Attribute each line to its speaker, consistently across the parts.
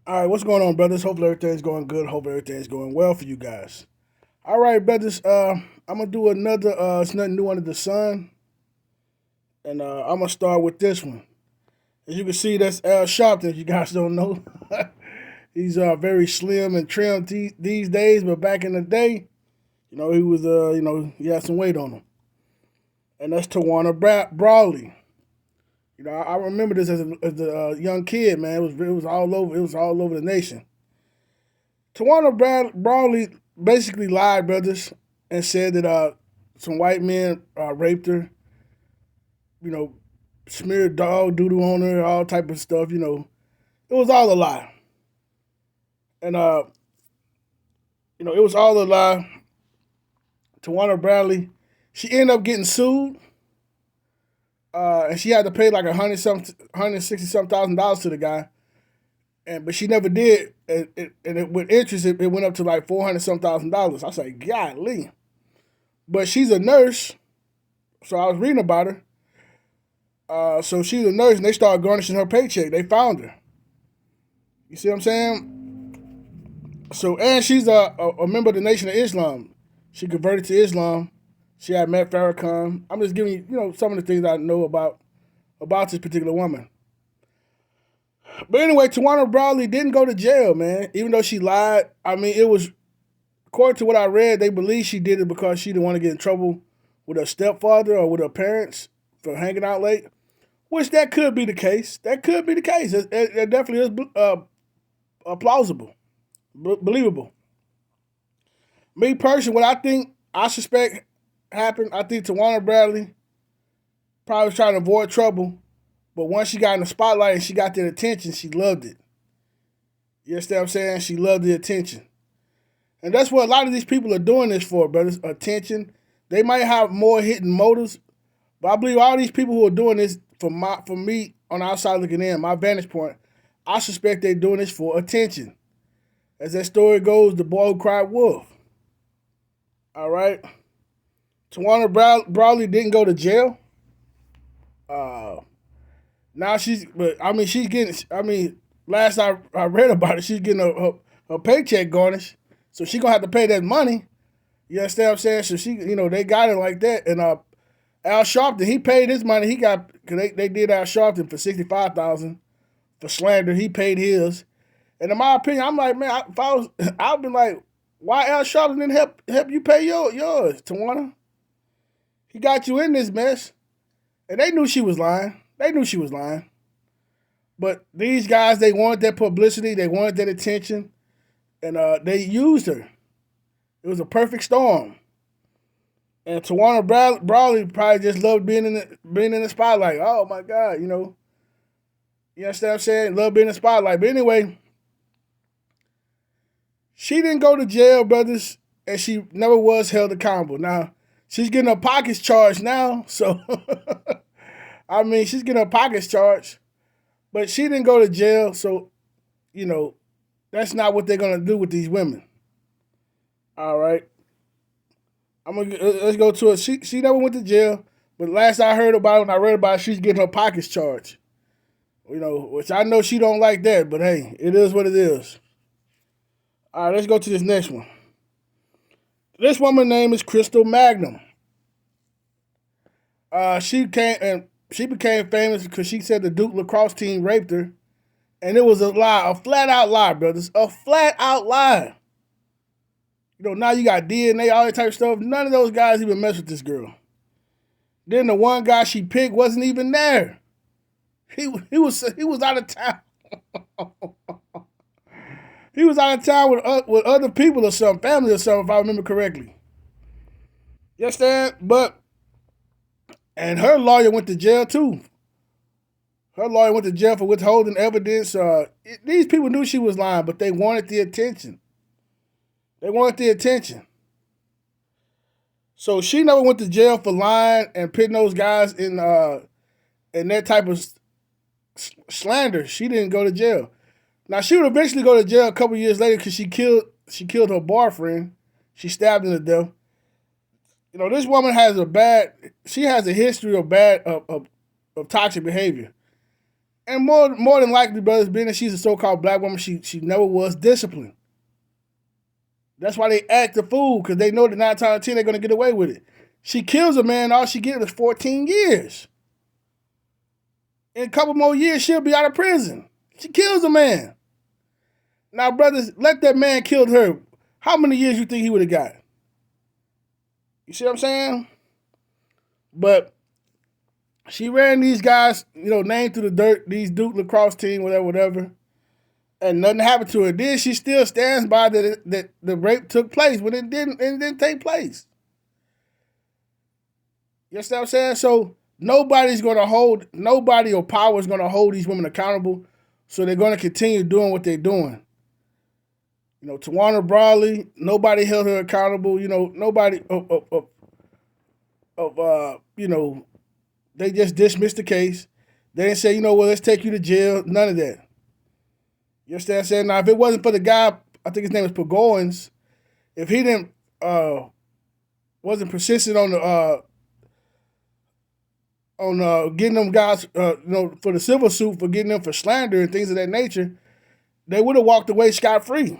Speaker 1: All right, what's going on, brothers? Hopefully everything's going good. Hope everything's going well for you guys. All right, brothers. I'm gonna do another. It's nothing new under the sun, and I'm gonna start with this one. As you can see, that's Al Sharpton. If you guys don't know, he's very slim and trim these days, but back in the day, he was he had some weight on him, and that's Tawana Brawley. I remember this as a young kid, man. It was all over. It was all over the nation. Tawana Brawley basically lied, brothers, and said that some white men raped her. You know, smeared dog doodle on her, all type of stuff. It was all a lie, and it was all a lie. Tawana Bradley, she ended up getting sued, and she had to pay like $160 to the guy, but she never did. With interest, it went up to like $400 I was like, golly. But she's a nurse, so I was reading about her. So she's a nurse, and they started garnishing her paycheck. They found her. You see what I'm saying? So, and she's a member of the Nation of Islam. She converted to Islam. She had met Farrakhan. I'm just giving you, some of the things I know about this particular woman. But anyway, Tawana Brawley didn't go to jail, man. Even though she lied. I mean, it was, according to what I read, they believe she did it because she didn't want to get in trouble with her stepfather or with her parents for hanging out late. Which that could be the case. That could be the case. It definitely is plausible, believable. Me personally, what I suspect happened, I think Tawana Bradley probably was trying to avoid trouble, but once she got in the spotlight and she got the attention, she loved it. You understand what I'm saying? She loved the attention. And that's what a lot of these people are doing this for, brothers. Attention. They might have more hidden motives, but I believe all these people who are doing this, for me on the outside looking in, my vantage point, I suspect they're doing this for attention. As that story goes, the boy who cried wolf. All right. Tawana Brawley didn't go to jail. Now she's getting. Last I read about it, she's getting her paycheck garnished, so she gonna have to pay that money. You understand what I'm saying? So they got it like that, and Al Sharpton, he paid his money. He got, cause they did Al Sharpton for $65,000 for slander. He paid his, and in my opinion, I'm like, man, if I was, I'd be like, why Al Sharpton didn't help you pay yours, Tawana? He got you in this mess, and they knew she was lying. They knew she was lying, but these guys, they wanted that publicity, they wanted that attention, and they used her. It was a perfect storm. And Tawana Brawley probably just loved being in the spotlight. Oh my God, You understand what I'm saying? Love being in the spotlight. But anyway, she didn't go to jail, brothers, and she never was held accountable. Now, she's getting her pockets charged now, so she's getting her pockets charged. But she didn't go to jail, so that's not what they're gonna do with these women. All right. Let's go to it. She never went to jail, but last I heard about it, when I read about it, she's getting her pockets charged. Which I know she don't like that, but hey, it is what it is. All right, let's go to this next one. This woman's name is Crystal Magnum. She became famous because she said the Duke lacrosse team raped her, and it was a lie, a flat out lie, brothers, a flat out lie. Now you got DNA, all that type of stuff. None of those guys even mess with this girl. Then the one guy she picked wasn't even there. He was out of town. He was out of town with other people or something, family or something, if I remember correctly. You understand? And her lawyer went to jail too. Her lawyer went to jail for withholding evidence. These people knew she was lying, but they wanted the attention. They wanted the attention. So she never went to jail for lying and putting those guys in that type of slander. She didn't go to jail. Now she would eventually go to jail a couple years later because she killed her boyfriend. She stabbed him to death. This woman has a history of toxic behavior. And more than likely, brothers, being that she's a so-called black woman, she never was disciplined. That's why they act a fool, because they know that 9 times out of 10 they're going to get away with it. She kills a man, all she gets is 14 years. In a couple more years, she'll be out of prison. She kills a man. Now, brothers, let that man kill her. How many years you think he would have got? You see what I'm saying? But she ran these guys, named through the dirt, these Duke lacrosse team, whatever, and nothing happened to her. Then she still stands by that the rape took place when it didn't take place. You understand what I'm saying? So nobody or power is going to hold these women accountable. So they're going to continue doing what they're doing. Tawana Brawley, nobody held her accountable. Nobody they just dismissed the case. They didn't say, let's take you to jail. None of that. You understand what I'm saying? Now, if it wasn't for the guy, I think his name is Pagoins, if he didn't wasn't persistent on getting them guys, for the civil suit, for getting them for slander and things of that nature, they would have walked away scot-free.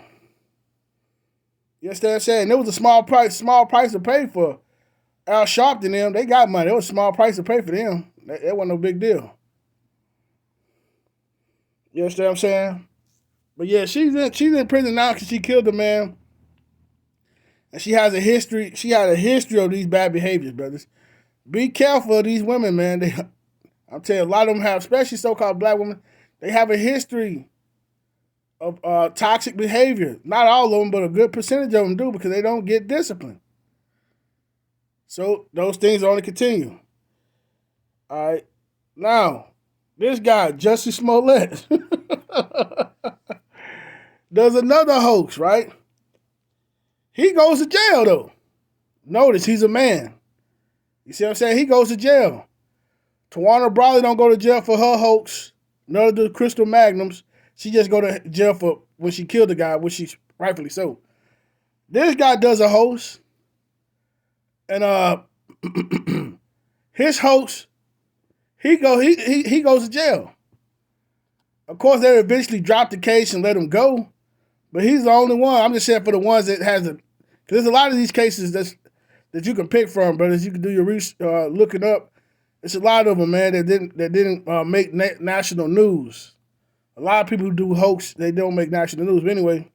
Speaker 1: You understand what I'm saying? It was a small price to pay for Al Sharpton them. They got money. It was a small price to pay for them. That wasn't no big deal. You understand what I'm saying? But yeah, she's in prison now because she killed a man. And she has a history. She had a history of these bad behaviors, brothers. Be careful of these women, man. I'm telling you, a lot of them have, especially so-called black women, they have a history of toxic behavior. Not all of them, but a good percentage of them do, because they don't get disciplined. So those things only continue. All right. Now, this guy, Jussie Smollett, does another hoax, right? He goes to jail, though. Notice he's a man. You see what I'm saying? He goes to jail. Tawana Brawley don't go to jail for her hoax. None of the Crystal Magnums. She just go to jail for when she killed the guy, which she's rightfully so. This guy does a hoax. And his hoax, he goes to jail. Of course, they eventually dropped the case and let him go. But he's the only one. I'm just saying for the ones that has a, because there's a lot of these cases that you can pick from, brothers. You can do your research, looking up. It's a lot of them, man, that didn't make national news. A lot of people who do hoax, they don't make national news. But anyway,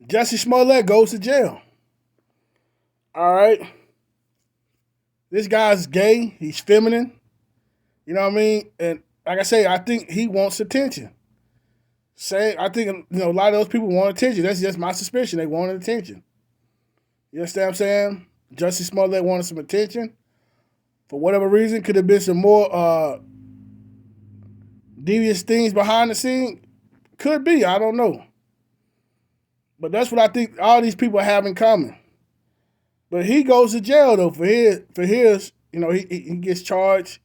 Speaker 1: Jussie Smollett goes to jail. All right. This guy's gay. He's feminine. You know what I mean? And like I say, I think he wants attention. I think a lot of those people want attention. That's just my suspicion. They wanted attention. You understand what I'm saying? Jussie Smollett wanted some attention. For whatever reason, could have been some more devious things behind the scene. Could be. I don't know. But that's what I think all these people have in common. But he goes to jail, though, for his he gets charged.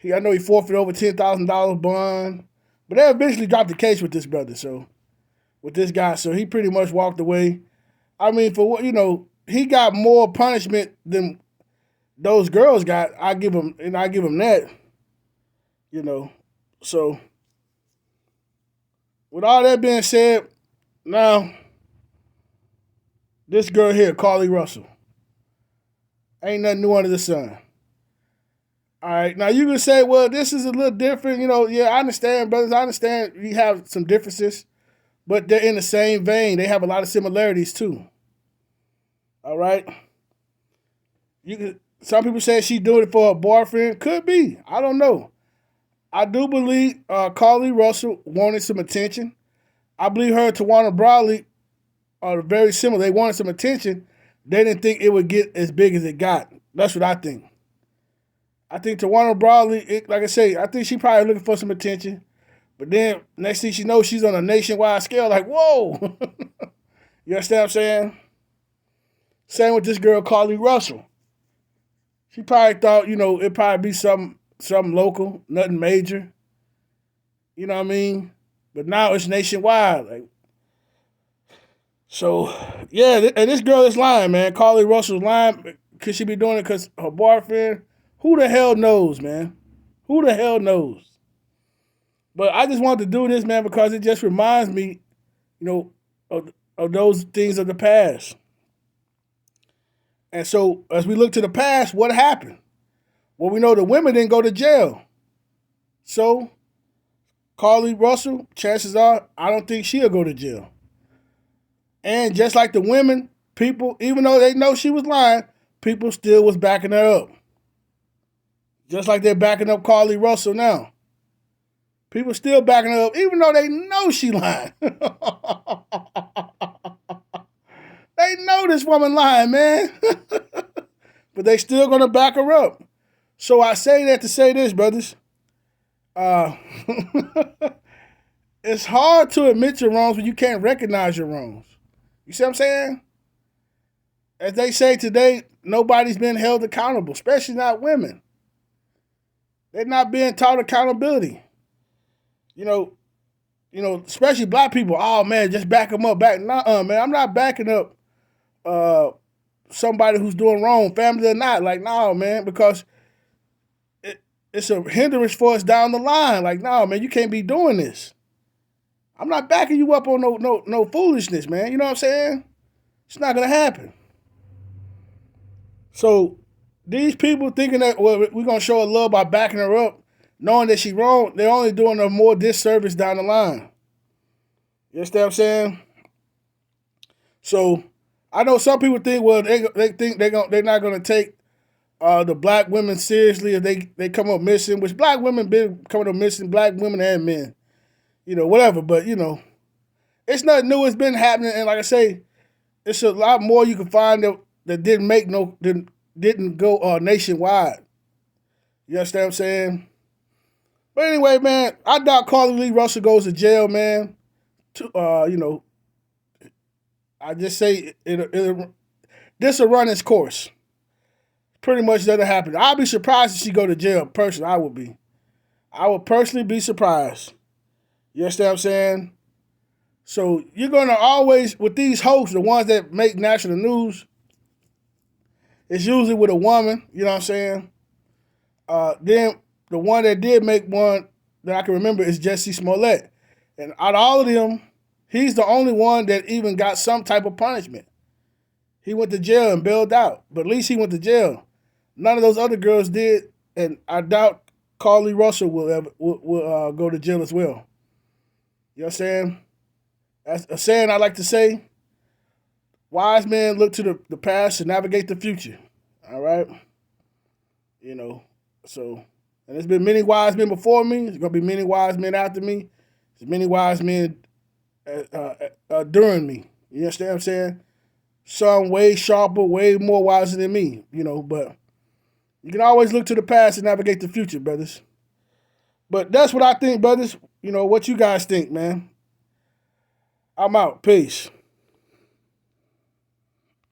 Speaker 1: I know he forfeited over $10,000 bond. But they eventually dropped the case with this brother, with this guy. So he pretty much walked away. I mean, for what, he got more punishment than those girls got. I give him that. So with all that being said, now this girl here, Carlee Russell, ain't nothing new under the sun. All right, now you can say, well, this is a little different. Yeah, I understand, brothers. I understand you have some differences, but they're in the same vein. They have a lot of similarities too. All right. Some people say she's doing it for her boyfriend. Could be. I don't know. I do believe Carlee Russell wanted some attention. I believe her and Tawana Brawley are very similar. They wanted some attention. They didn't think it would get as big as it got. That's what I think. I think Tawana Brawley, like I say, I think she probably looking for some attention. But then next thing she knows, she's on a nationwide scale. Like, whoa. You understand what I'm saying? Same with this girl, Carlee Russell. She probably thought, it'd probably be something local, nothing major. You know what I mean? But now it's nationwide. Like, so, yeah, and this girl is lying, man. Carlee Russell's lying. Could she be doing it because her boyfriend? Who the hell knows, man? Who the hell knows? But I just wanted to do this, man, because it just reminds me, you know, of those things of the past. And so as we look to the past, what happened? Well, we know the women didn't go to jail. So Carlee Russell, chances are, I don't think she'll go to jail. And just like the women, people, even though they know she was lying, people still was backing her up. Just like they're backing up Carlee Russell now. People still backing her up, even though they know she lying. They know this woman lying, man. But they still gonna back her up. So I say that to say this, brothers. It's hard to admit your wrongs when you can't recognize your wrongs. You see what I'm saying? As they say today, nobody's been held accountable, especially not women. They're not being taught accountability. You know, especially black people. Oh man, just back them up. Man. I'm not backing up somebody who's doing wrong, family or not. Like, no, man, because it's a hindrance for us down the line. Like, no, man, you can't be doing this. I'm not backing you up on no foolishness, man. You know what I'm saying? It's not gonna happen. So these people thinking that we're gonna show her love by backing her up, knowing that she's wrong, they're only doing her more disservice down the line. You understand what I'm saying? So I know some people think, well, they think they're not gonna take the black women seriously if they come up missing, which black women been coming up missing, black women and men. You know, whatever, but you know, it's nothing new. It's been happening, and like I say, it's a lot more you can find that didn't go nationwide. You understand what I'm saying? But anyway, man, I doubt Carlee Russell goes to jail, man. You know, I just say this will run its course. Pretty much doesn't happen. I'd be surprised if she go to jail. Personally, I would be. I would personally be surprised. You understand what I'm saying? So you're going to always, with these hosts, the ones that make national news, it's usually with a woman, you know what I'm saying? Then the one that did make one that I can remember is Jesse Smollett. And out of all of them, he's the only one that even got some type of punishment. He went to jail and bailed out, but at least he went to jail. None of those other girls did, and I doubt Carlee Russell will go to jail as well. You know what I'm saying? That's a saying I like to say. Wise men look to the past to navigate the future. All right? You know, so, and there's been many wise men before me. There's going to be many wise men after me. There's many wise men during me. You understand what I'm saying? Some way sharper, way more wiser than me, you know, but you can always look to the past and navigate the future, brothers. But that's what I think, brothers. You know, what you guys think, man. I'm out. Peace.